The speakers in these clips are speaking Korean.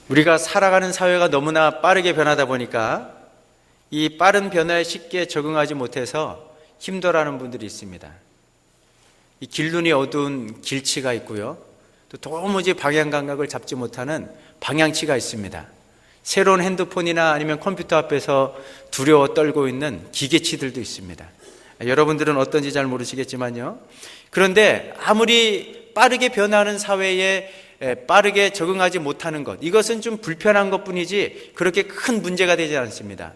우리가 살아가는 사회가 너무나 빠르게 변하다 보니까 이 빠른 변화에 쉽게 적응하지 못해서 힘들어하는 분들이 있습니다. 이 길눈이 어두운 길치가 있고요. 또 도무지 방향 감각을 잡지 못하는 방향치가 있습니다. 새로운 핸드폰이나 아니면 컴퓨터 앞에서 두려워 떨고 있는 기계치들도 있습니다. 여러분들은 어떤지 잘 모르시겠지만요. 그런데 아무리 빠르게 변하는 사회에 빠르게 적응하지 못하는 것, 이것은 좀 불편한 것뿐이지 그렇게 큰 문제가 되지 않습니다.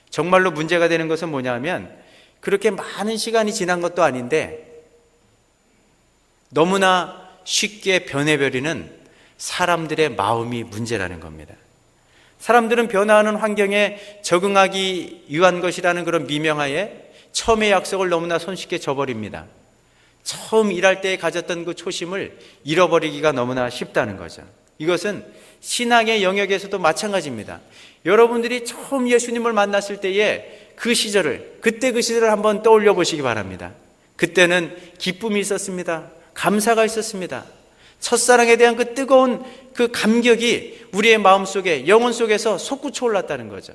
정말로 문제가 되는 것은 뭐냐면 그렇게 많은 시간이 지난 것도 아닌데 너무나 쉽게 변해버리는 사람들의 마음이 문제라는 겁니다. 사람들은 변화하는 환경에 적응하기 위한 것이라는 그런 미명하에 처음의 약속을 너무나 손쉽게 저버립니다. 처음 일할 때 가졌던 그 초심을 잃어버리기가 너무나 쉽다는 거죠. 이것은 신앙의 영역에서도 마찬가지입니다. 여러분들이 처음 예수님을 만났을 때의 그 시절을, 그때 그 시절을 한번 떠올려 보시기 바랍니다. 그때는 기쁨이 있었습니다. 감사가 있었습니다. 첫사랑에 대한 그 뜨거운 그 감격이 우리의 마음속에, 영혼 속에서 솟구쳐 올랐다는 거죠.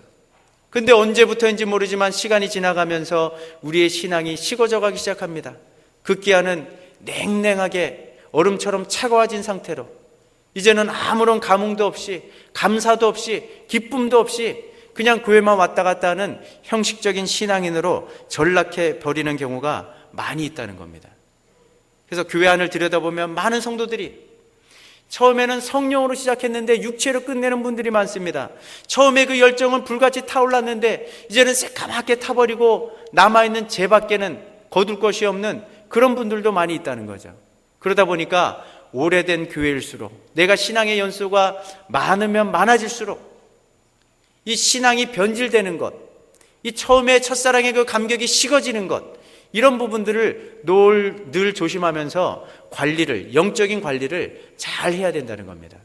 근데 언제부터인지 모르지만 시간이 지나가면서 우리의 신앙이 식어져 가기 시작합니다. 급기야는 냉랭하게 얼음처럼 차가워진 상태로 이제는 아무런 감흥도 없이, 감사도 없이, 기쁨도 없이 그냥 교회만 왔다 갔다 하는 형식적인 신앙인으로 전락해 버리는 경우가 많이 있다는 겁니다. 그래서 교회 안을 들여다보면 많은 성도들이 처음에는 성령으로 시작했는데 육체로 끝내는 분들이 많습니다. 처음에 그 열정은 불같이 타올랐는데 이제는 새까맣게 타버리고 남아있는 죄밖에는 거둘 것이 없는 그런 분들도 많이 있다는 거죠. 그러다 보니까 오래된 교회일수록, 내가 신앙의 연수가 많으면 많아질수록 이 신앙이 변질되는 것, 이 처음에 첫사랑의 그 감격이 식어지는 것, 이런 부분들을 늘 조심하면서 관리를, 영적인 관리를 잘 해야 된다는 겁니다.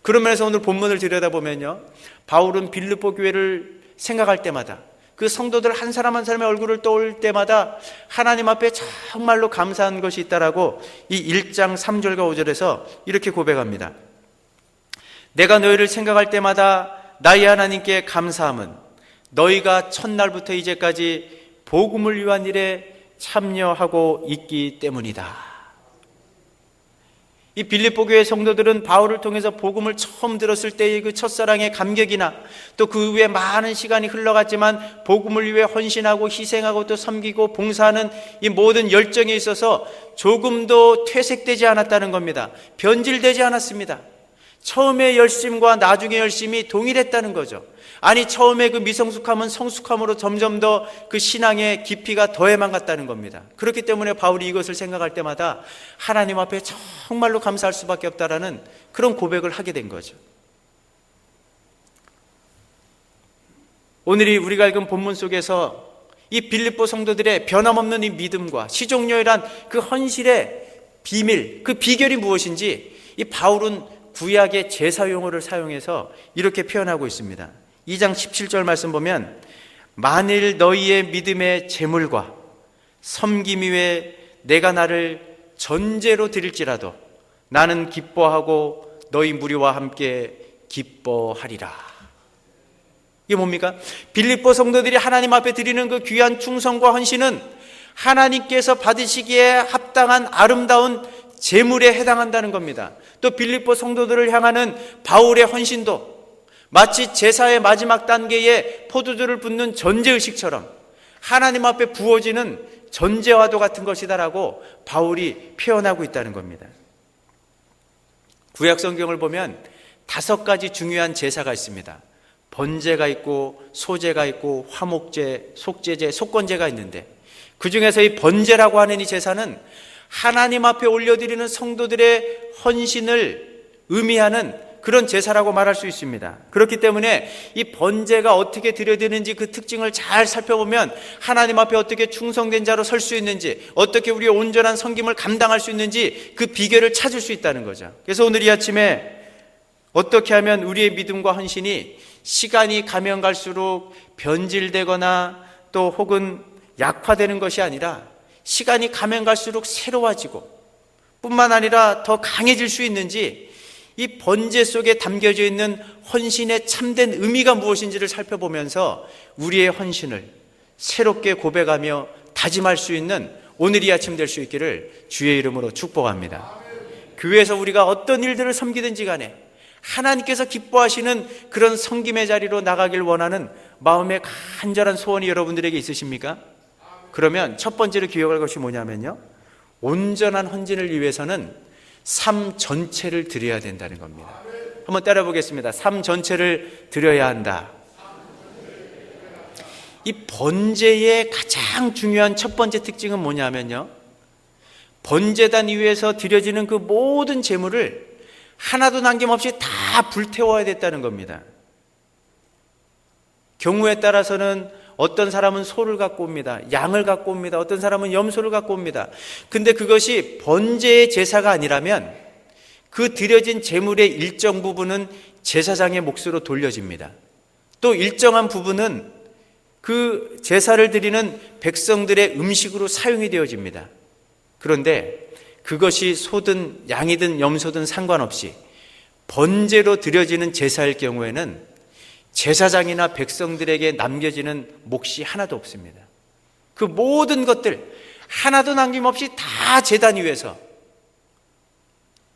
그러면서 오늘 본문을 들여다보면요, 바울은 빌립보 교회를 생각할 때마다, 그 성도들 한 사람 한 사람의 얼굴을 떠올 때마다 하나님 앞에 정말로 감사한 것이 있다라고 이 1장 3절과 5절에서 이렇게 고백합니다. 내가 너희를 생각할 때마다 나의 하나님께 감사함은 너희가 첫날부터 이제까지 복음을 위한 일에 참여하고 있기 때문이다. 이 빌립보 교회 성도들은 바울을 통해서 복음을 처음 들었을 때의 그 첫사랑의 감격이나 또 그 후에 많은 시간이 흘러갔지만 복음을 위해 헌신하고 희생하고 또 섬기고 봉사하는 이 모든 열정에 있어서 조금도 퇴색되지 않았다는 겁니다. 변질되지 않았습니다. 처음의 열심과 나중의 열심이 동일했다는 거죠. 아니, 처음에 그 미성숙함은 성숙함으로 점점 더 그 신앙의 깊이가 더해만 갔다는 겁니다. 그렇기 때문에 바울이 이것을 생각할 때마다 하나님 앞에 정말로 감사할 수밖에 없다라는 그런 고백을 하게 된 거죠. 오늘이 우리가 읽은 본문 속에서 이 빌립보 성도들의 변함없는 이 믿음과 시종료일한 그 헌신의 비밀, 그 비결이 무엇인지 이 바울은 구약의 제사 용어를 사용해서 이렇게 표현하고 있습니다. 2장 17절 말씀 보면 만일 너희의 믿음의 제물과 섬김 위에 내가 나를 전제로 드릴지라도 나는 기뻐하고 너희 무리와 함께 기뻐하리라. 이게 뭡니까? 빌립보 성도들이 하나님 앞에 드리는 그 귀한 충성과 헌신은 하나님께서 받으시기에 합당한 아름다운 제물에 해당한다는 겁니다. 또 빌립보 성도들을 향하는 바울의 헌신도 마치 제사의 마지막 단계에 포도주를 붓는 전제의식처럼 하나님 앞에 부어지는 전제와도 같은 것이다라고 바울이 표현하고 있다는 겁니다. 구약 성경을 보면 5가지 중요한 제사가 있습니다. 번제가 있고 소제가 있고 화목제, 속제제, 속건제가 있는데 그 중에서 이 번제라고 하는 이 제사는 하나님 앞에 올려드리는 성도들의 헌신을 의미하는 그런 제사라고 말할 수 있습니다. 그렇기 때문에 이 번제가 어떻게 드려지는지 그 특징을 잘 살펴보면 하나님 앞에 어떻게 충성된 자로 설 수 있는지, 어떻게 우리의 온전한 섬김을 감당할 수 있는지 그 비결을 찾을 수 있다는 거죠. 그래서 오늘 이 아침에 어떻게 하면 우리의 믿음과 헌신이 시간이 가면 갈수록 변질되거나 또 혹은 약화되는 것이 아니라 시간이 가면 갈수록 새로워지고 뿐만 아니라 더 강해질 수 있는지 이 번제 속에 담겨져 있는 헌신의 참된 의미가 무엇인지를 살펴보면서 우리의 헌신을 새롭게 고백하며 다짐할 수 있는 오늘 이 아침 될 수 있기를 주의 이름으로 축복합니다. 교회에서 우리가 어떤 일들을 섬기든지 간에 하나님께서 기뻐하시는 그런 섬김의 자리로 나가길 원하는 마음의 간절한 소원이 여러분들에게 있으십니까? 그러면 첫 번째로 기억할 것이 뭐냐면요, 온전한 헌신을 위해서는 삶 전체를 드려야 된다는 겁니다. 한번 따라 보겠습니다. 삶 전체를 드려야 한다. 이 번제의 가장 중요한 첫 번째 특징은 뭐냐면요, 번제단 위에서 드려지는 그 모든 제물을 하나도 남김없이 다 불태워야 됐다는 겁니다. 경우에 따라서는 어떤 사람은 소를 갖고 옵니다. 양을 갖고 옵니다. 어떤 사람은 염소를 갖고 옵니다. 근데 그것이 번제의 제사가 아니라면 그 드려진 제물의 일정 부분은 제사장의 몫으로 돌려집니다. 또 일정한 부분은 그 제사를 드리는 백성들의 음식으로 사용이 되어집니다. 그런데 그것이 소든 양이든 염소든 상관없이 번제로 드려지는 제사일 경우에는 제사장이나 백성들에게 남겨지는 몫이 하나도 없습니다. 그 모든 것들 하나도 남김없이 다 제단 위에서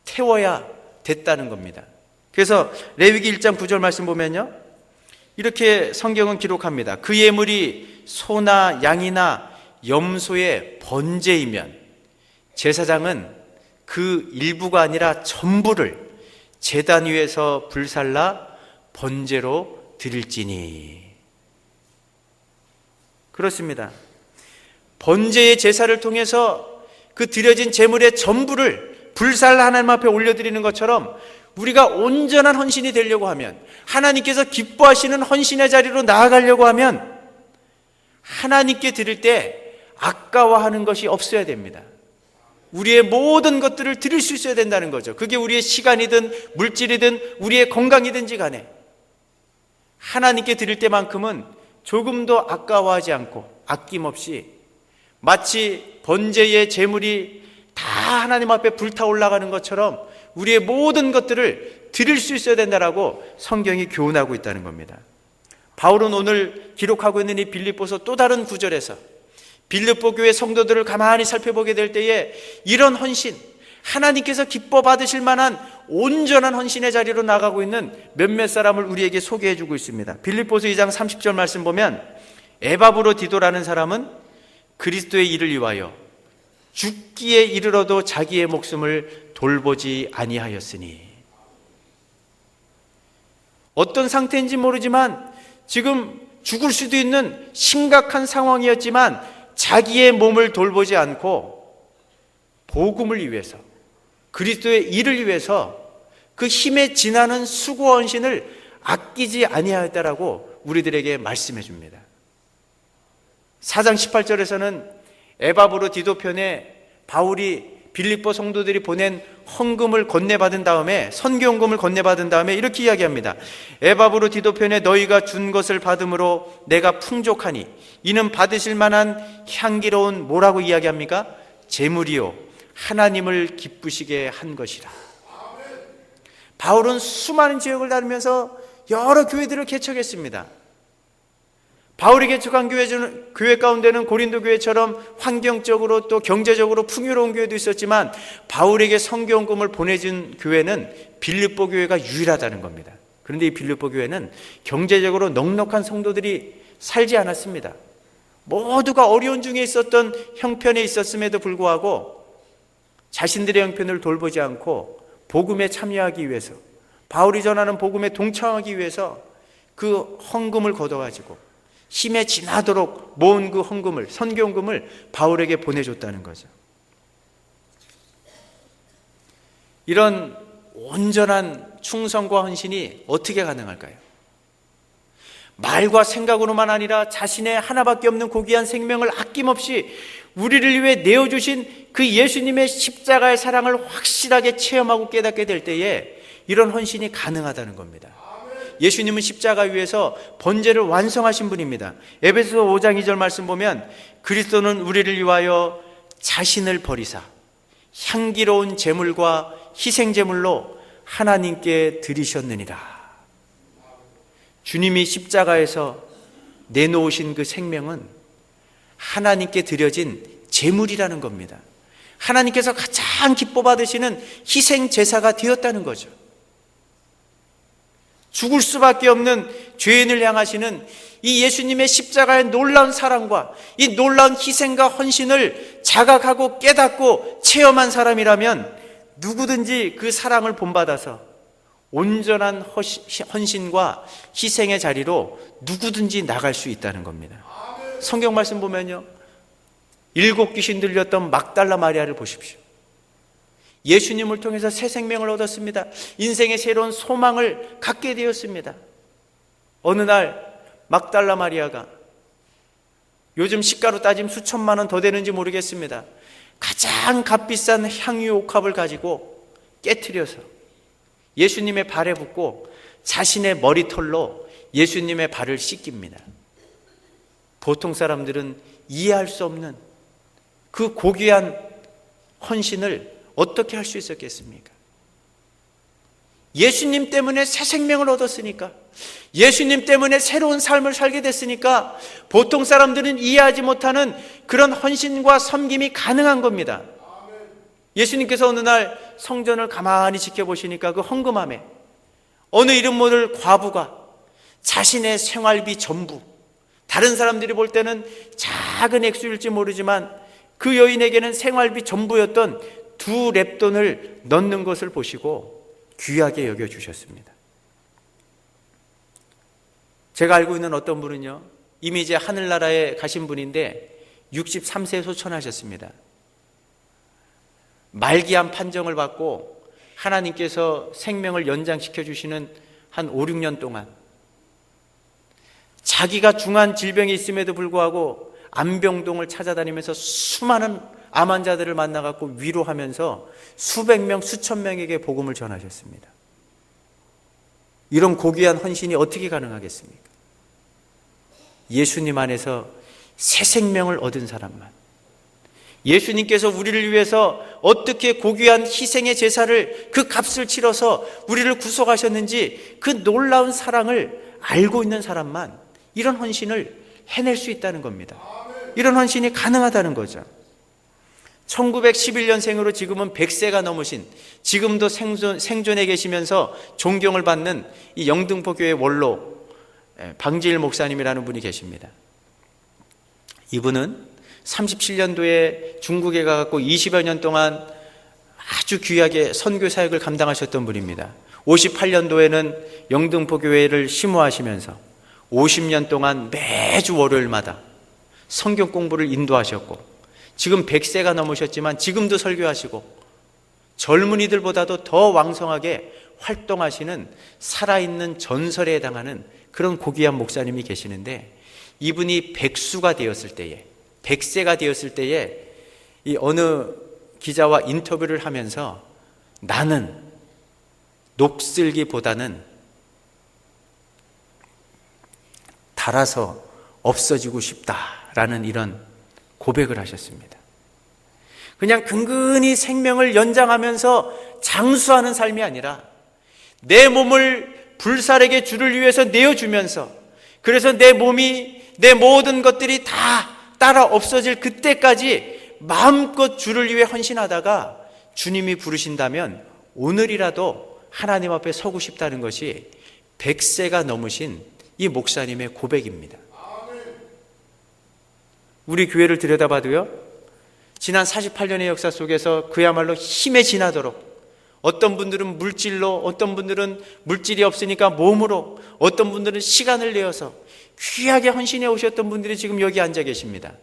태워야 됐다는 겁니다. 그래서 레위기 1장 9절 말씀 보면요, 이렇게 성경은 기록합니다. 그 예물이 소나 양이나 염소의 번제이면 제사장은 그 일부가 아니라 전부를 제단 위에서 불살라 번제로 드릴지니. 그렇습니다. 번제의 제사를 통해서 그 드려진 제물의 전부를 불살라 하나님 앞에 올려드리는 것처럼 우리가 온전한 헌신이 되려고 하면, 하나님께서 기뻐하시는 헌신의 자리로 나아가려고 하면 하나님께 드릴 때 아까워하는 것이 없어야 됩니다. 우리의 모든 것들을 드릴 수 있어야 된다는 거죠. 그게 우리의 시간이든 물질이든 우리의 건강이든지 간에 하나님께 드릴 때만큼은 조금도 아까워하지 않고 아낌없이, 마치 번제의 제물이 다 하나님 앞에 불타 올라가는 것처럼 우리의 모든 것들을 드릴 수 있어야 된다라고 성경이 교훈하고 있다는 겁니다. 바울은 오늘 기록하고 있는 이 빌립보서 또 다른 구절에서 빌립보 교회 성도들을 가만히 살펴보게 될 때에 이런 헌신, 하나님께서 기뻐 받으실 만한 온전한 헌신의 자리로 나가고 있는 몇몇 사람을 우리에게 소개해 주고 있습니다. 빌립보서 2장 30절 말씀 보면, 에바브로디도라는 사람은 그리스도의 일을 위하여 죽기에 이르러도 자기의 목숨을 돌보지 아니하였으니. 어떤 상태인지 모르지만 지금 죽을 수도 있는 심각한 상황이었지만 자기의 몸을 돌보지 않고 복음을 위해서, 그리스도의 일을 위해서 그 힘에 지나는 수고 헌신을 아끼지 아니하였다라고 우리들에게 말씀해 줍니다. 4장 18절에서는 에바브로디도 편에 바울이 빌립보 성도들이 보낸 헌금을 건네받은 다음에, 선교헌금을 건네받은 다음에 이렇게 이야기합니다. 에바브로디도 편에 너희가 준 것을 받음으로 내가 풍족하니 이는 받으실 만한 향기로운, 뭐라고 이야기합니까? 제물이요 하나님을 기쁘시게 한 것이라. 바울은 수많은 지역을 다니면서 여러 교회들을 개척했습니다. 바울이 개척한 교회 가운데는 고린도 교회처럼 환경적으로 또 경제적으로 풍요로운 교회도 있었지만 바울에게 선교헌금을 보내준 교회는 빌립보 교회가 유일하다는 겁니다. 그런데 이 빌립보 교회는 경제적으로 넉넉한 성도들이 살지 않았습니다. 모두가 어려운 중에 있었던 형편에 있었음에도 불구하고 자신들의 형편을 돌보지 않고 복음에 참여하기 위해서, 바울이 전하는 복음에 동참하기 위해서 그 헌금을 걷어가지고 힘에 지나도록 모은 그 헌금을, 선교헌금을 바울에게 보내줬다는 거죠. 이런 온전한 충성과 헌신이 어떻게 가능할까요? 말과 생각으로만 아니라 자신의 하나밖에 없는 고귀한 생명을 아낌없이 우리를 위해 내어주신 그 예수님의 십자가의 사랑을 확실하게 체험하고 깨닫게 될 때에 이런 헌신이 가능하다는 겁니다. 예수님은 십자가 위에서 번제를 완성하신 분입니다. 에베소서 5장 2절 말씀 보면, 그리스도는 우리를 위하여 자신을 버리사 향기로운 제물과 희생제물로 하나님께 드리셨느니라. 주님이 십자가에서 내놓으신 그 생명은 하나님께 드려진 제물이라는 겁니다. 하나님께서 가장 기뻐 받으시는 희생 제사가 되었다는 거죠. 죽을 수밖에 없는 죄인을 향하시는 이 예수님의 십자가의 놀라운 사랑과 이 놀라운 희생과 헌신을 자각하고 깨닫고 체험한 사람이라면 누구든지 그 사랑을 본받아서 온전한 헌신과 희생의 자리로 누구든지 나갈 수 있다는 겁니다. 성경 말씀 보면요, 7 귀신 들렸던 막달라 마리아를 보십시오. 예수님을 통해서 새 생명을 얻었습니다. 인생의 새로운 소망을 갖게 되었습니다. 어느 날 막달라 마리아가, 요즘 시가로 따지면 수천만 원 더 되는지 모르겠습니다, 가장 값비싼 향유 옥합을 가지고 깨트려서 예수님의 발에 붓고 자신의 머리털로 예수님의 발을 씻깁니다. 보통 사람들은 이해할 수 없는 그 고귀한 헌신을 어떻게 할 수 있었겠습니까? 예수님 때문에 새 생명을 얻었으니까, 예수님 때문에 새로운 삶을 살게 됐으니까 보통 사람들은 이해하지 못하는 그런 헌신과 섬김이 가능한 겁니다. 예수님께서 어느 날 성전을 가만히 지켜보시니까 그 헌금함에 어느 이름 모를 과부가 자신의 생활비 전부, 다른 사람들이 볼 때는 작은 액수일지 모르지만 그 여인에게는 생활비 전부였던 2 렙돈을 넣는 것을 보시고 귀하게 여겨주셨습니다. 제가 알고 있는 어떤 분은요, 이미 이제 하늘나라에 가신 분인데 63세에 소천하셨습니다. 말기암 판정을 받고 하나님께서 생명을 연장시켜 주시는 한 5, 6년 동안 자기가 중한 질병이 있음에도 불구하고 암병동을 찾아다니면서 수많은 암 환자들을 만나갖고 위로하면서 수백 명, 수천 명에게 복음을 전하셨습니다. 이런 고귀한 헌신이 어떻게 가능하겠습니까? 예수님 안에서 새 생명을 얻은 사람만, 예수님께서 우리를 위해서 어떻게 고귀한 희생의 제사를, 그 값을 치러서 우리를 구속하셨는지 그 놀라운 사랑을 알고 있는 사람만 이런 헌신을 해낼 수 있다는 겁니다. 이런 헌신이 가능하다는 거죠. 1911년생으로 지금은 100세가 넘으신, 지금도 생존해 계시면서 존경을 받는 이 영등포 교회 원로 방지일 목사님이라는 분이 계십니다. 이분은 37년도에 중국에 가서 20여 년 동안 아주 귀하게 선교 사역을 감당하셨던 분입니다. 58년도에는 영등포 교회를 심호하시면서 50년 동안 매주 월요일마다 성경 공부를 인도하셨고, 지금 100세가 넘으셨지만 지금도 설교하시고 젊은이들보다도 더 왕성하게 활동하시는 살아있는 전설에 해당하는 그런 고귀한 목사님이 계시는데, 이분이 백수가 되었을 때에, 100세가 되었을 때에 이 어느 기자와 인터뷰를 하면서 나는 녹슬기보다는 달아서 없어지고 싶다라는 이런 고백을 하셨습니다. 그냥 근근히 생명을 연장하면서 장수하는 삶이 아니라 내 몸을 불살에게 주를 위해서 내어주면서, 그래서 내 몸이, 내 모든 것들이 다 따라 없어질 그때까지 마음껏 주를 위해 헌신하다가 주님이 부르신다면 오늘이라도 하나님 앞에 서고 싶다는 것이 100세가 넘으신 이 목사님의 고백입니다. 우리 교회를 들여다봐도요, 지난 48년의 역사 속에서 그야말로 힘에 지나도록, 어떤 분들은 물질로, 어떤 분들은 물질이 없으니까 몸으로, 어떤 분들은 시간을 내어서 귀하게 헌신해 오셨던 분들이 지금 여기 앉아 계십니다.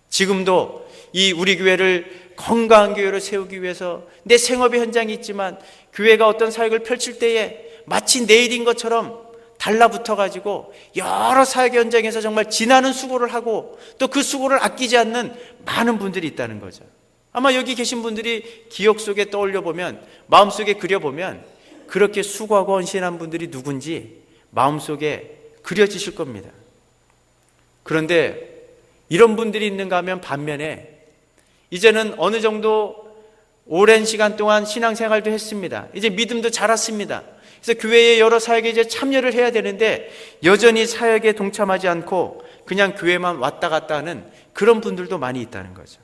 지금도 이 우리 교회를 건강한 교회로 세우기 위해서 내 생업의 현장이 있지만 교회가 어떤 사역을 펼칠 때에 마치 내일인 것처럼 달라붙어가지고 여러 사역 현장에서 정말 지나는 수고를 하고 또 그 수고를 아끼지 않는 많은 분들이 있다는 거죠. 아마 여기 계신 분들이 기억 속에 떠올려 보면, 마음속에 그려보면 그렇게 수고하고 헌신한 분들이 누군지 마음속에 그려지실 겁니다. 그런데 이런 분들이 있는가 하면 반면에 이제는 어느 정도 오랜 시간 동안 신앙생활도 했습니다. 이제 믿음도 자랐습니다. 그래서 교회의 여러 사역에 이제 참여를 해야 되는데 여전히 사역에 동참하지 않고 그냥 교회만 왔다 갔다 하는 그런 분들도 많이 있다는 거죠.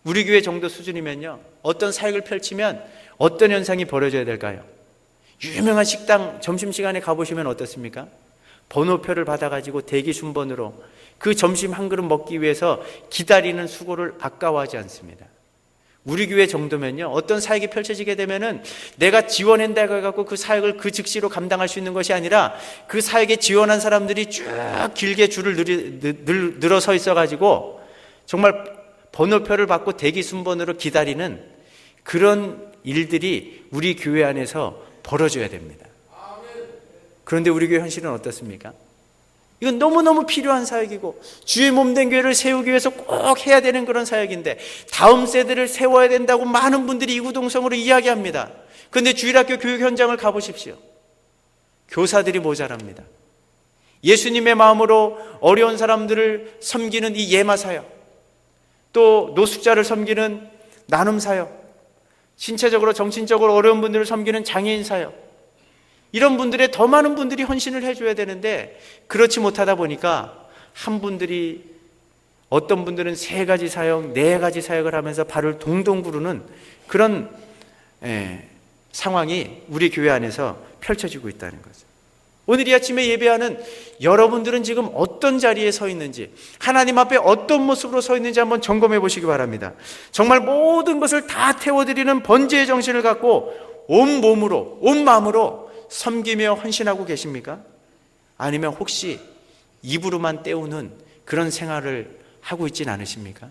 우리 교회 정도 수준이면요, 어떤 사역을 펼치면 어떤 현상이 벌어져야 될까요? 유명한 식당 점심시간에 가보시면 어떻습니까? 번호표를 받아가지고 대기 순번으로 그 점심 한 그릇 먹기 위해서 기다리는 수고를 아까워하지 않습니다. 우리 교회 정도면요, 어떤 사역이 펼쳐지게 되면은 내가 지원한다고 해갖고 그 사역을 그 즉시로 감당할 수 있는 것이 아니라 그 사역에 지원한 사람들이 쭉 길게 줄을 늘어서 있어가지고 정말 번호표를 받고 대기 순번으로 기다리는 그런 일들이 우리 교회 안에서 벌어져야 됩니다. 그런데 우리 교회 현실은 어떻습니까? 이건 너무너무 필요한 사역이고 주의 몸된 교회를 세우기 위해서 꼭 해야 되는 그런 사역인데 다음 세대를 세워야 된다고 많은 분들이 이구동성으로 이야기합니다. 그런데 주일학교 교육 현장을 가보십시오. 교사들이 모자랍니다. 예수님의 마음으로 어려운 사람들을 섬기는 이 예마 사역, 또 노숙자를 섬기는 나눔 사역, 신체적으로 정신적으로 어려운 분들을 섬기는 장애인 사역, 이런 분들의 더 많은 분들이 헌신을 해줘야 되는데 그렇지 못하다 보니까 한 분들이, 어떤 분들은 3가지 사역, 4가지 사역을 하면서 발을 동동 구르는 그런 상황이 우리 교회 안에서 펼쳐지고 있다는 거죠. 오늘 이 아침에 예배하는 여러분들은 지금 어떤 자리에 서 있는지, 하나님 앞에 어떤 모습으로 서 있는지 한번 점검해 보시기 바랍니다. 정말 모든 것을 다 태워드리는 번제의 정신을 갖고 온 몸으로, 온 마음으로 섬기며 헌신하고 계십니까? 아니면 혹시 입으로만 때우는 그런 생활을 하고 있진 않으십니까?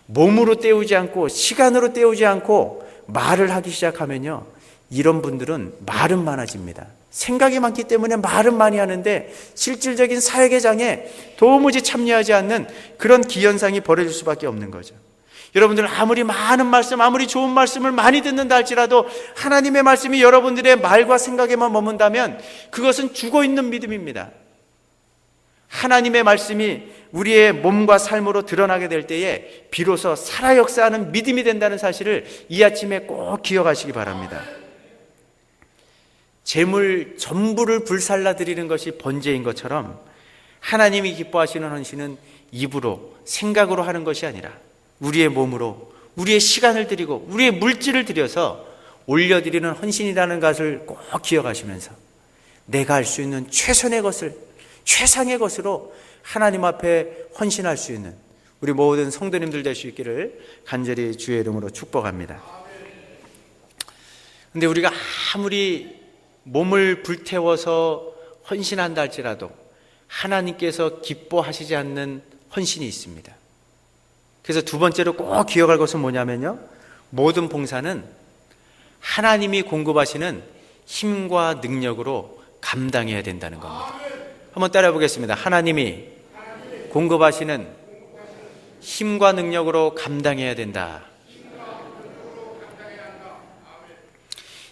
몸으로 때우지 않고 시간으로 때우지 않고 말을 하기 시작하면요, 이런 분들은 말은 많아집니다. 생각이 많기 때문에 말은 많이 하는데 실질적인 사역의 장에 도무지 참여하지 않는 그런 기현상이 벌어질 수밖에 없는 거죠. 여러분들 아무리 많은 말씀, 아무리 좋은 말씀을 많이 듣는다 할지라도 하나님의 말씀이 여러분들의 말과 생각에만 머문다면 그것은 죽어있는 믿음입니다. 하나님의 말씀이 우리의 몸과 삶으로 드러나게 될 때에 비로소 살아 역사하는 믿음이 된다는 사실을 이 아침에 꼭 기억하시기 바랍니다. 재물 전부를 불살라 드리는 것이 번제인 것처럼 하나님이 기뻐하시는 헌신은 입으로, 생각으로 하는 것이 아니라 우리의 몸으로, 우리의 시간을 드리고 우리의 물질을 들여서 올려드리는 헌신이라는 것을 꼭 기억하시면서 내가 할 수 있는 최선의 것을, 최상의 것으로 하나님 앞에 헌신할 수 있는 우리 모든 성도님들 될 수 있기를 간절히 주의 이름으로 축복합니다. 그런데 우리가 아무리 몸을 불태워서 헌신한다 할지라도 하나님께서 기뻐하시지 않는 헌신이 있습니다. 그래서 두 번째로 꼭 기억할 것은 뭐냐면요, 모든 봉사는 하나님이 공급하시는 힘과 능력으로 감당해야 된다는 겁니다. 한번 따라해 보겠습니다. 하나님이 공급하시는 힘과 능력으로 감당해야 된다.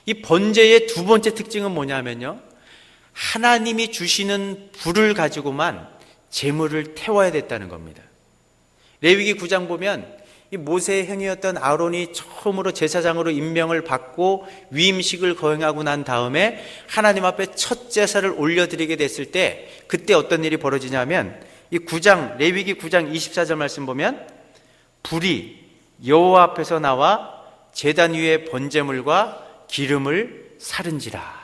이 번제의 두 번째 특징은 뭐냐면요, 하나님이 주시는 불을 가지고만 제물을 태워야 됐다는 겁니다. 레위기 9장 보면 이 모세의 형이었던 아론이 처음으로 제사장으로 임명을 받고 위임식을 거행하고 난 다음에 하나님 앞에 첫 제사를 올려드리게 됐을 때 그때 어떤 일이 벌어지냐면 이 9장, 레위기 9장 24절 말씀 보면 불이 여호와 앞에서 나와 제단 위에 번제물과 기름을 사른지라.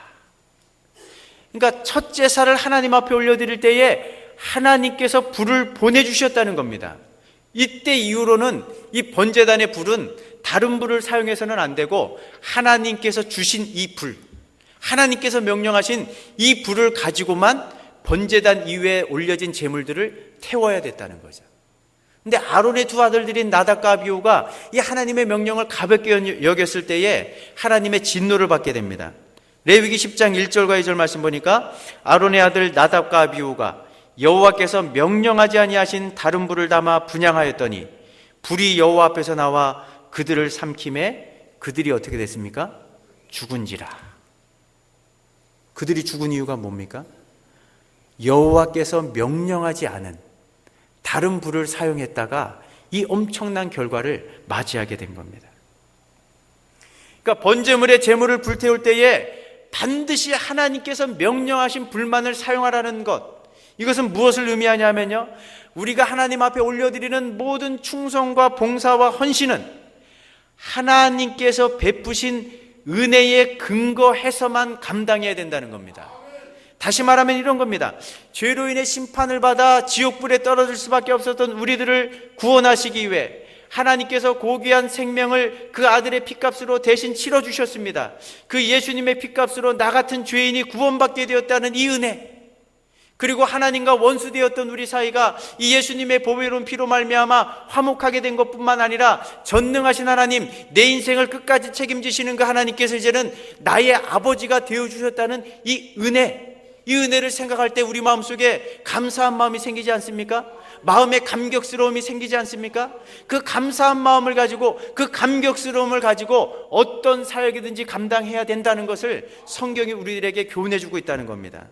그러니까 첫 제사를 하나님 앞에 올려드릴 때에 하나님께서 불을 보내주셨다는 겁니다. 이때 이후로는 이 번제단의 불은 다른 불을 사용해서는 안 되고 하나님께서 주신 이 불, 하나님께서 명령하신 이 불을 가지고만 번제단 이후에 올려진 제물들을 태워야 됐다는 거죠. 근데 아론의 두 아들들인 나답과 아비후가 이 하나님의 명령을 가볍게 여겼을 때에 하나님의 진노를 받게 됩니다. 레위기 10장 1절과 2절 말씀 보니까 아론의 아들 나답과 아비후가 여호와께서 명령하지 아니하신 다른 불을 담아 분향하였더니 불이 여호와 앞에서 나와 그들을 삼킴에 그들이 어떻게 됐습니까? 죽은지라. 그들이 죽은 이유가 뭡니까? 여호와께서 명령하지 않은 다른 불을 사용했다가 이 엄청난 결과를 맞이하게 된 겁니다. 그러니까 번제물의 제물을 불태울 때에 반드시 하나님께서 명령하신 불만을 사용하라는 것, 이것은 무엇을 의미하냐면요, 우리가 하나님 앞에 올려드리는 모든 충성과 봉사와 헌신은 하나님께서 베푸신 은혜에 근거해서만 감당해야 된다는 겁니다. 다시 말하면 이런 겁니다. 죄로 인해 심판을 받아 지옥불에 떨어질 수밖에 없었던 우리들을 구원하시기 위해 하나님께서 고귀한 생명을 그 아들의 피값으로 대신 치러주셨습니다. 그 예수님의 피값으로 나 같은 죄인이 구원받게 되었다는 이 은혜, 그리고 하나님과 원수되었던 우리 사이가 이 예수님의 보배로운 피로 말미암아 화목하게 된 것뿐만 아니라 전능하신 하나님, 내 인생을 끝까지 책임지시는 그 하나님께서 이제는 나의 아버지가 되어주셨다는 이 은혜, 이 은혜를 생각할 때 우리 마음속에 감사한 마음이 생기지 않습니까? 마음의 감격스러움이 생기지 않습니까? 그 감사한 마음을 가지고, 그 감격스러움을 가지고 어떤 사역이든지 감당해야 된다는 것을 성경이 우리들에게 교훈해주고 있다는 겁니다.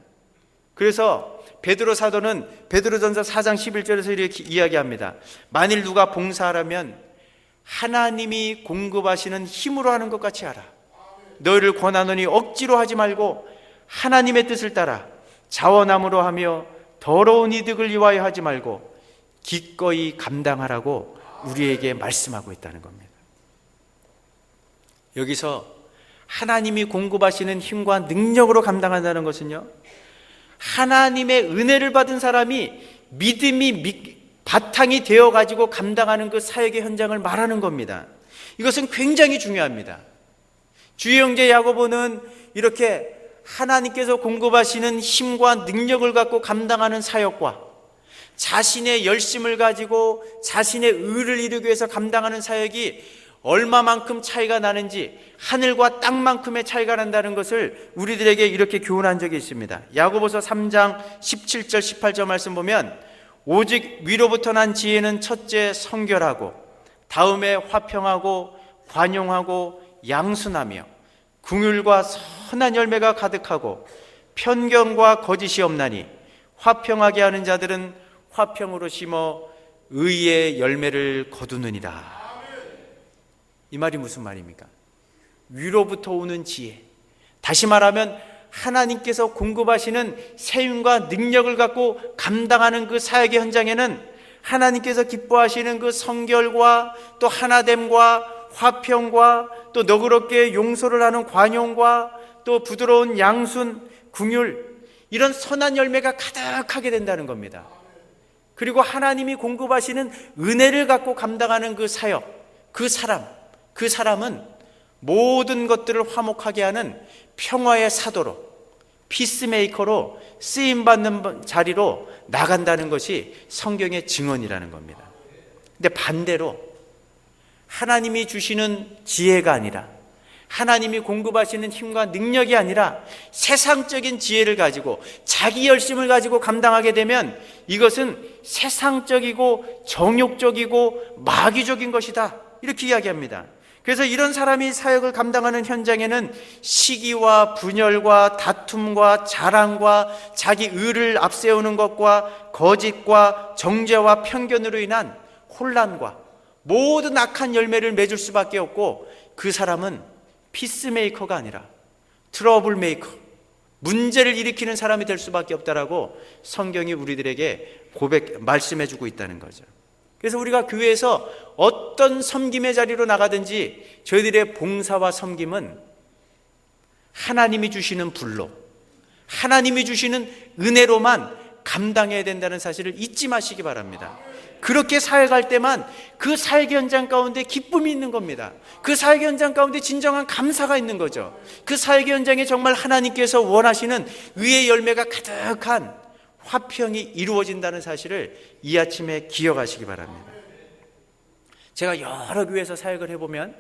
그래서 베드로 사도는 베드로전서 4장 11절에서 이렇게 이야기합니다. 만일 누가 봉사하라면 하나님이 공급하시는 힘으로 하는 것 같이 하라. 너희를 권하노니 억지로 하지 말고 하나님의 뜻을 따라 자원함으로 하며 더러운 이득을 위하여 하지 말고 기꺼이 감당하라고 우리에게 말씀하고 있다는 겁니다. 여기서 하나님이 공급하시는 힘과 능력으로 감당한다는 것은요, 하나님의 은혜를 받은 사람이 믿음이 바탕이 되어가지고 감당하는 그 사역의 현장을 말하는 겁니다. 이것은 굉장히 중요합니다. 주의 형제 야고보는 이렇게 하나님께서 공급하시는 힘과 능력을 갖고 감당하는 사역과 자신의 열심을 가지고 자신의 의를 이루기 위해서 감당하는 사역이 얼마만큼 차이가 나는지, 하늘과 땅만큼의 차이가 난다는 것을 우리들에게 이렇게 교훈한 적이 있습니다. 야고보서 3장 17절 18절 말씀 보면, 오직 위로부터 난 지혜는 첫째 성결하고 다음에 화평하고 관용하고 양순하며 긍휼과 선한 열매가 가득하고 편견과 거짓이 없나니 화평하게 하는 자들은 화평으로 심어 의의 열매를 거두느니라. 이 말이 무슨 말입니까? 위로부터 오는 지혜, 다시 말하면 하나님께서 공급하시는 세움과 능력을 갖고 감당하는 그 사역의 현장에는 하나님께서 기뻐하시는 그 성결과 또 하나됨과 화평과 또 너그럽게 용서를 하는 관용과 또 부드러운 양순, 긍휼, 이런 선한 열매가 가득하게 된다는 겁니다. 그리고 하나님이 공급하시는 은혜를 갖고 감당하는 그 사역, 그 사람은 모든 것들을 화목하게 하는 평화의 사도로, 피스메이커로 쓰임받는 자리로 나간다는 것이 성경의 증언이라는 겁니다. 근데 반대로 하나님이 주시는 지혜가 아니라, 하나님이 공급하시는 힘과 능력이 아니라 세상적인 지혜를 가지고 자기 열심을 가지고 감당하게 되면 이것은 세상적이고 정욕적이고 마귀적인 것이다, 이렇게 이야기합니다. 그래서 이런 사람이 사역을 감당하는 현장에는 시기와 분열과 다툼과 자랑과 자기 의를 앞세우는 것과 거짓과 정죄와 편견으로 인한 혼란과 모든 악한 열매를 맺을 수밖에 없고, 그 사람은 피스메이커가 아니라 트러블 메이커, 문제를 일으키는 사람이 될 수밖에 없다라고 성경이 우리들에게 말씀해주고 있다는 거죠. 그래서 우리가 교회에서 어떤 섬김의 자리로 나가든지 저희들의 봉사와 섬김은 하나님이 주시는 불로, 하나님이 주시는 은혜로만 감당해야 된다는 사실을 잊지 마시기 바랍니다. 그렇게 사역할 때만 그 사역 현장 가운데 기쁨이 있는 겁니다. 그 사역 현장 가운데 진정한 감사가 있는 거죠. 그 사역 현장에 정말 하나님께서 원하시는 의의 열매가 가득한 화평이 이루어진다는 사실을 이 아침에 기억하시기 바랍니다. 제가 여러 교회에서 사역을 해보면,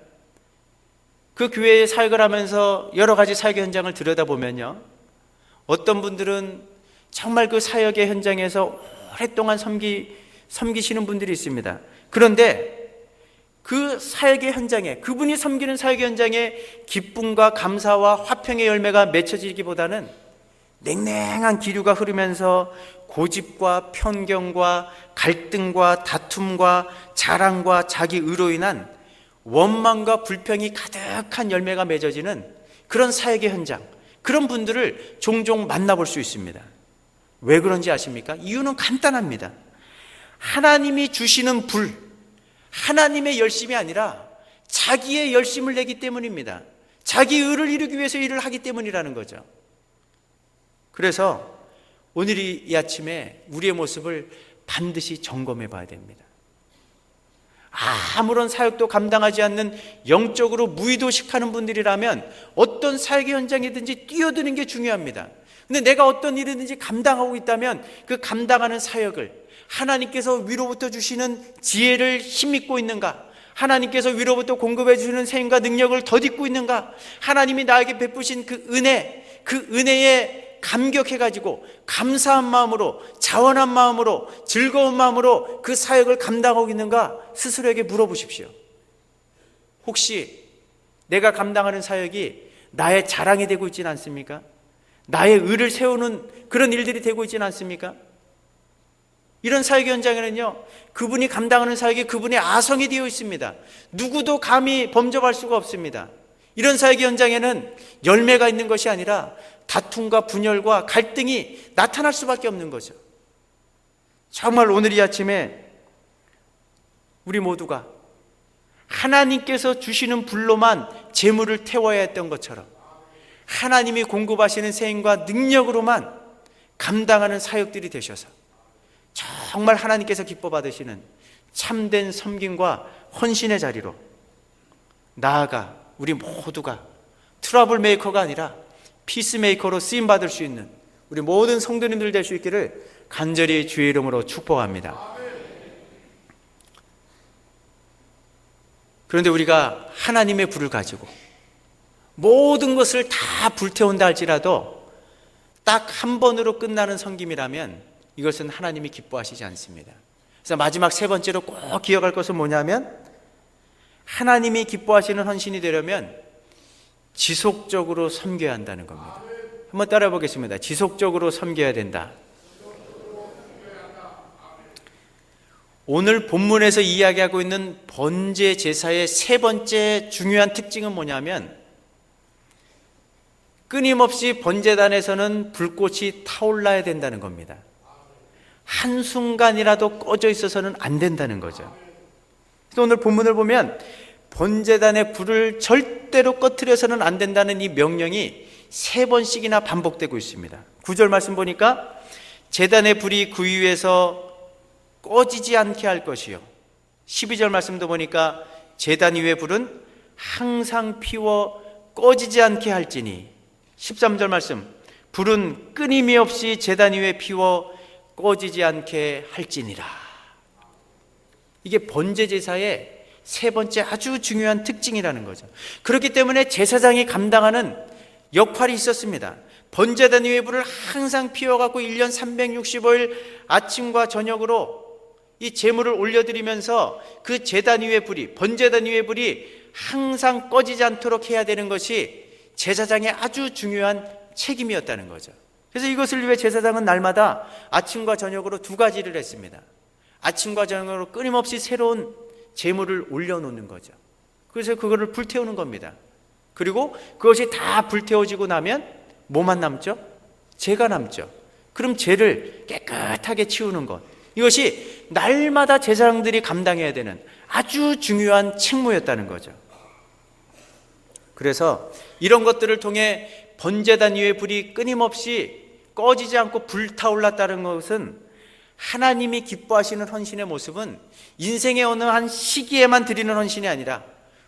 그 교회에 사역을 하면서 여러 가지 사역 현장을 들여다보면요, 어떤 분들은 정말 그 사역의 현장에서 오랫동안 섬기시는 분들이 있습니다. 그런데 그 사역의 현장에, 그분이 섬기는 사역의 현장에 기쁨과 감사와 화평의 열매가 맺혀지기보다는 냉랭한 기류가 흐르면서 고집과 편견과 갈등과 다툼과 자랑과 자기 의로 인한 원망과 불평이 가득한 열매가 맺어지는 그런 사역의 현장, 그런 분들을 종종 만나볼 수 있습니다. 왜 그런지 아십니까? 이유는 간단합니다. 하나님이 주시는 불, 하나님의 열심이 아니라 자기의 열심을 내기 때문입니다. 자기 의를 이루기 위해서 일을 하기 때문이라는 거죠. 그래서 오늘 이 아침에 우리의 모습을 반드시 점검해 봐야 됩니다. 아무런 사역도 감당하지 않는 영적으로 무의도식하는 분들이라면 어떤 사역의 현장이든지 뛰어드는 게 중요합니다. 근데 내가 어떤 일이든지 감당하고 있다면 그 감당하는 사역을 하나님께서 위로부터 주시는 지혜를 힘입고 있는가? 하나님께서 위로부터 공급해 주시는 생명과 능력을 덧입고 있는가? 하나님이 나에게 베푸신 그 은혜에 감격해가지고 감사한 마음으로, 자원한 마음으로, 즐거운 마음으로 그 사역을 감당하고 있는가? 스스로에게 물어보십시오. 혹시 내가 감당하는 사역이 나의 자랑이 되고 있지는 않습니까? 나의 의를 세우는 그런 일들이 되고 있지는 않습니까? 이런 사역 현장에는요, 그분이 감당하는 사역이 그분의 아성이 되어 있습니다. 누구도 감히 범접할 수가 없습니다. 이런 사역 현장에는 열매가 있는 것이 아니라 다툼과 분열과 갈등이 나타날 수밖에 없는 거죠. 정말 오늘 이 아침에 우리 모두가 하나님께서 주시는 불로만 재물을 태워야 했던 것처럼 하나님이 공급하시는 생명과 능력으로만 감당하는 사역들이 되셔서 정말 하나님께서 기뻐 받으시는 참된 섬김과 헌신의 자리로 나아가 우리 모두가 트러블 메이커가 아니라 피스메이커로 쓰임받을 수 있는 우리 모든 성도님들 될 수 있기를 간절히 주의 이름으로 축복합니다. 그런데 우리가 하나님의 불을 가지고 모든 것을 다 불태운다 할지라도 딱 한 번으로 끝나는 섬김이라면 이것은 하나님이 기뻐하시지 않습니다. 그래서 마지막 세 번째로 꼭 기억할 것은 뭐냐면 하나님이 기뻐하시는 헌신이 되려면 지속적으로 섬겨야 한다는 겁니다. 한번 따라해 보겠습니다. 지속적으로 섬겨야 된다. 오늘 본문에서 이야기하고 있는 번제 제사의 세 번째 중요한 특징은 뭐냐면 끊임없이 번제단에서는 불꽃이 타올라야 된다는 겁니다. 한순간이라도 꺼져 있어서는 안 된다는 거죠. 그래서 오늘 본문을 보면 번제단의 불을 절대로 꺼트려서는 안 된다는 이 명령이 세 번씩이나 반복되고 있습니다. 9절 말씀 보니까 제단의 불이 그 위에서 꺼지지 않게 할 것이요. 12절 말씀도 보니까 제단 위의 불은 항상 피워 꺼지지 않게 할지니 13절 말씀 불은 끊임이 없이 제단 위에 피워 꺼지지 않게 할지니라. 이게 번제 제사의 세 번째 아주 중요한 특징이라는 거죠. 그렇기 때문에 제사장이 감당하는 역할이 있었습니다. 번제단 위의 불을 항상 피워갖고 1년 365일 아침과 저녁으로 이 제물을 올려드리면서 그 제단 위의 불이, 번제단 위의 불이 항상 꺼지지 않도록 해야 되는 것이 제사장의 아주 중요한 책임이었다는 거죠. 그래서 이것을 위해 제사장은 날마다 아침과 저녁으로 두 가지를 했습니다. 아침과 저녁으로 끊임없이 새로운 제물을 올려놓는 거죠. 그래서 그거를 불태우는 겁니다. 그리고 그것이 다 불태워지고 나면 뭐만 남죠? 죄가 남죠. 그럼 죄를 깨끗하게 치우는 것, 이것이 날마다 제사장들이 감당해야 되는 아주 중요한 책무였다는 거죠. 그래서 이런 것들을 통해 번제단 위의 불이 끊임없이 꺼지지 않고 불타올랐다는 것은 하나님이 기뻐하시는 헌신의 모습은 인생의 어느 한 시기에만 드리는 헌신이 아니라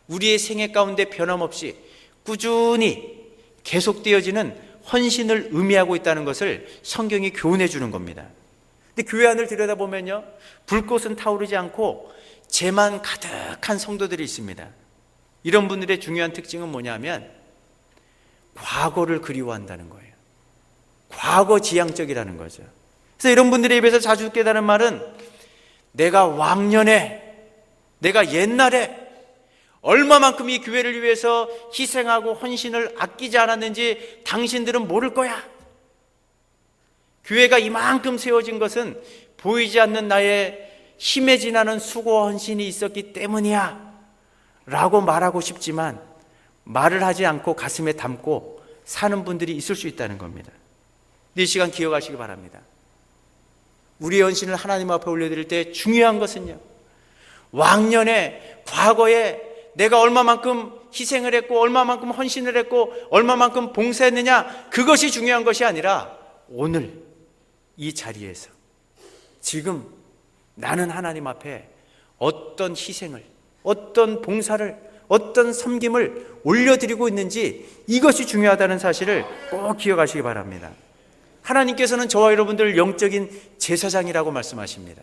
우리의 생애 가운데 변함없이 꾸준히 계속되어지는 헌신을 의미하고 있다는 것을 성경이 교훈해 주는 겁니다. 근데 교회 안을 들여다보면요, 불꽃은 타오르지 않고 죄만 가득한 성도들이 있습니다. 이런 분들의 중요한 특징은 뭐냐면 과거를 그리워한다는 거예요. 과거 지향적이라는 거죠. 그래서 이런 분들에 비해서 자주 깨달은 말은 내가 왕년에, 내가 옛날에 얼마만큼 이 교회를 위해서 희생하고 헌신을 아끼지 않았는지 당신들은 모를 거야. 교회가 이만큼 세워진 것은 보이지 않는 나의 힘에 지나는 수고와 헌신이 있었기 때문이야 라고 말하고 싶지만 말을 하지 않고 가슴에 담고 사는 분들이 있을 수 있다는 겁니다. 이 시간 기억하시기 바랍니다. 우리의 헌신을 하나님 앞에 올려드릴 때 중요한 것은요, 왕년에 과거에 내가 얼마만큼 희생을 했고 얼마만큼 헌신을 했고 얼마만큼 봉사했느냐, 그것이 중요한 것이 아니라 오늘 이 자리에서 지금 나는 하나님 앞에 어떤 희생을, 어떤 봉사를, 어떤 섬김을 올려드리고 있는지, 이것이 중요하다는 사실을 꼭 기억하시기 바랍니다. 하나님께서는 저와 여러분들을 영적인 제사장이라고 말씀하십니다.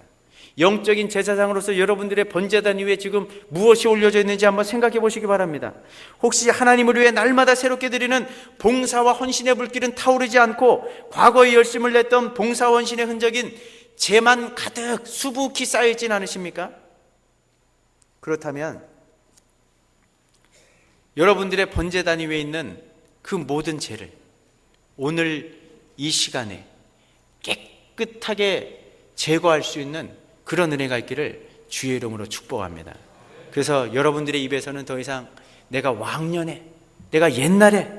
영적인 제사장으로서 여러분들의 번제단 위에 지금 무엇이 올려져 있는지 한번 생각해 보시기 바랍니다. 혹시 하나님을 위해 날마다 새롭게 드리는 봉사와 헌신의 불길은 타오르지 않고 과거에 열심을 냈던 봉사와 헌신의 흔적인 재만 가득 수북히 쌓여있진 않으십니까? 그렇다면 여러분들의 번제단 위에 있는 그 모든 죄를 오늘 이 시간에 깨끗하게 제거할 수 있는 그런 은혜가 있기를 주의 이름으로 축복합니다. 그래서 여러분들의 입에서는 더 이상 내가 왕년에, 내가 옛날에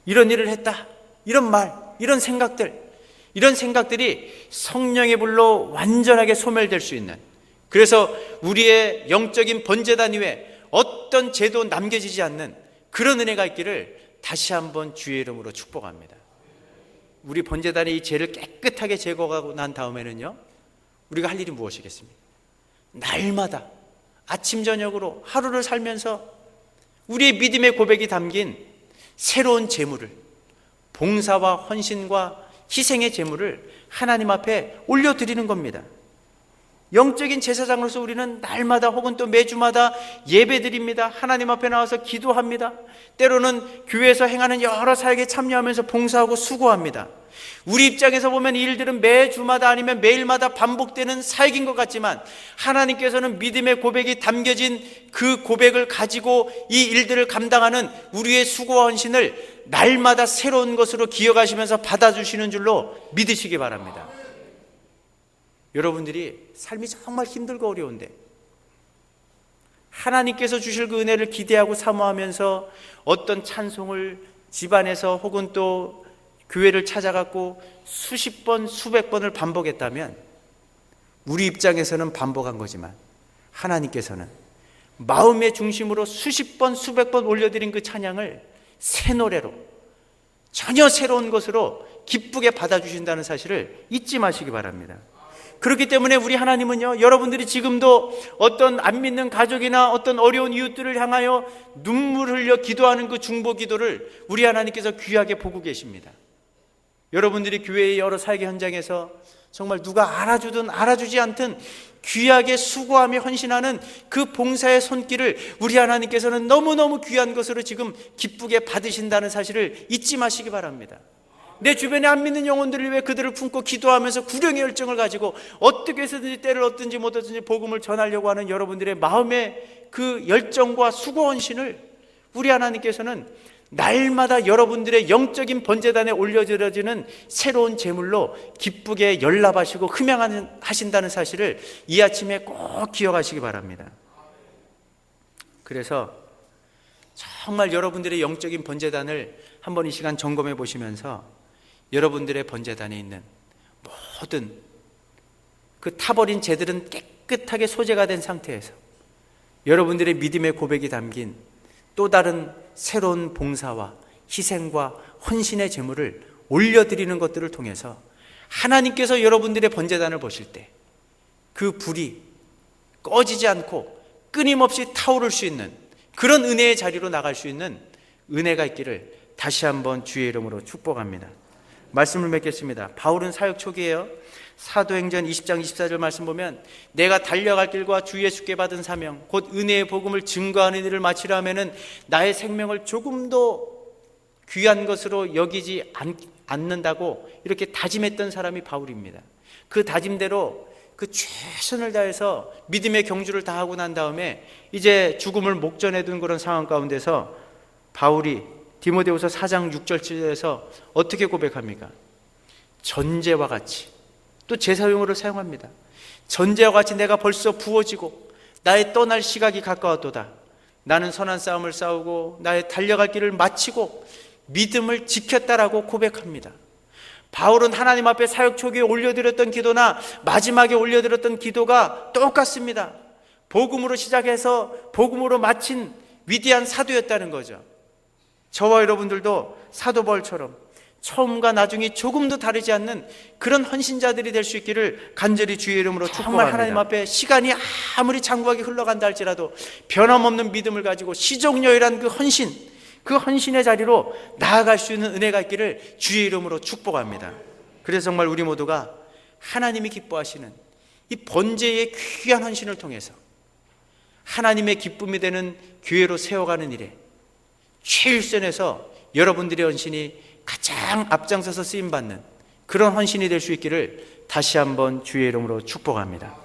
이런 일을 했다, 이런 말, 이런 생각들이 성령의 불로 완전하게 소멸될 수 있는, 그래서 우리의 영적인 번제단 위에 어떤 죄도 남겨지지 않는 그런 은혜가 있기를 다시 한번 주의 이름으로 축복합니다. 우리 번제단의 이 죄를 깨끗하게 제거하고 난 다음에는요, 우리가 할 일이 무엇이겠습니까? 날마다 아침 저녁으로 하루를 살면서 우리의 믿음의 고백이 담긴 새로운 제물을, 봉사와 헌신과 희생의 제물을 하나님 앞에 올려드리는 겁니다. 영적인 제사장으로서 우리는 날마다 혹은 또 매주마다 예배드립니다. 하나님 앞에 나와서 기도합니다. 때로는 교회에서 행하는 여러 사역에 참여하면서 봉사하고 수고합니다. 우리 입장에서 보면 이 일들은 매주마다 아니면 매일마다 반복되는 사역인 것 같지만 하나님께서는 믿음의 고백이 담겨진 그 고백을 가지고 이 일들을 감당하는 우리의 수고와 헌신을 날마다 새로운 것으로 기억하시면서 받아주시는 줄로 믿으시기 바랍니다. 여러분들이 삶이 정말 힘들고 어려운데 하나님께서 주실 그 은혜를 기대하고 사모하면서 어떤 찬송을 집안에서 혹은 또 교회를 찾아갔고 수십 번, 수백 번을 반복했다면 우리 입장에서는 반복한 거지만 하나님께서는 마음의 중심으로 수십 번, 수백 번 올려드린 그 찬양을 새 노래로, 전혀 새로운 것으로 기쁘게 받아주신다는 사실을 잊지 마시기 바랍니다. 그렇기 때문에 우리 하나님은요, 여러분들이 지금도 어떤 안 믿는 가족이나 어떤 어려운 이웃들을 향하여 눈물 흘려 기도하는 그 중보 기도를 우리 하나님께서 귀하게 보고 계십니다. 여러분들이 교회의 여러 사역의 현장에서 정말 누가 알아주든 알아주지 않든 귀하게 수고하며 헌신하는 그 봉사의 손길을 우리 하나님께서는 너무너무 귀한 것으로 지금 기쁘게 받으신다는 사실을 잊지 마시기 바랍니다. 내 주변에 안 믿는 영혼들을 위해 그들을 품고 기도하면서 구령의 열정을 가지고 어떻게 해서든지 때를 얻든지 못하든지 복음을 전하려고 하는 여러분들의 마음의 그 열정과 수고 헌신을 우리 하나님께서는 날마다 여러분들의 영적인 번제단에 올려드려지는 새로운 제물로 기쁘게 연락하시고 흠양하신다는 사실을 이 아침에 꼭 기억하시기 바랍니다. 그래서 정말 여러분들의 영적인 번제단을 한번 이 시간 점검해 보시면서 여러분들의 번제단에 있는 모든 그 타버린 죄들은 깨끗하게 소재가 된 상태에서 여러분들의 믿음의 고백이 담긴 또 다른 새로운 봉사와 희생과 헌신의 제물을 올려드리는 것들을 통해서 하나님께서 여러분들의 번제단을 보실 때 그 불이 꺼지지 않고 끊임없이 타오를 수 있는 그런 은혜의 자리로 나갈 수 있는 은혜가 있기를 다시 한번 주의 이름으로 축복합니다. 말씀을 맺겠습니다. 바울은 사역 초기에요, 사도행전 20장 24절 말씀 보면 내가 달려갈 길과 주 예수께 받은 사명 곧 은혜의 복음을 증거하는 일을 마치려 하면은 나의 생명을 조금도 귀한 것으로 여기지 않는다고 이렇게 다짐했던 사람이 바울입니다. 그 다짐대로 그 최선을 다해서 믿음의 경주를 다하고 난 다음에 이제 죽음을 목전에 둔 그런 상황 가운데서 바울이 디모데후서 4장 6절 7절에서 어떻게 고백합니까? 전제와 같이, 또 제사용어를 사용합니다. 전제와 같이 내가 벌써 부어지고 나의 떠날 시각이 가까웠도다. 나는 선한 싸움을 싸우고 나의 달려갈 길을 마치고 믿음을 지켰다라고 고백합니다. 바울은 하나님 앞에 사역 초기에 올려드렸던 기도나 마지막에 올려드렸던 기도가 똑같습니다. 복음으로 시작해서 복음으로 마친 위대한 사도였다는 거죠. 저와 여러분들도 사도 바울처럼 처음과 나중이 조금도 다르지 않는 그런 헌신자들이 될 수 있기를 간절히 주의 이름으로 축복합니다. 정말 하나님 앞에 시간이 아무리 장구하게 흘러간다 할지라도 변함없는 믿음을 가지고 시종려일한 그 헌신의 자리로 나아갈 수 있는 은혜가 있기를 주의 이름으로 축복합니다. 그래서 정말 우리 모두가 하나님이 기뻐하시는 이 번제의 귀한 헌신을 통해서 하나님의 기쁨이 되는 교회로 세워가는 일에 최일선에서 여러분들의 헌신이 가장 앞장서서 쓰임받는 그런 헌신이 될 수 있기를 다시 한번 주의 이름으로 축복합니다.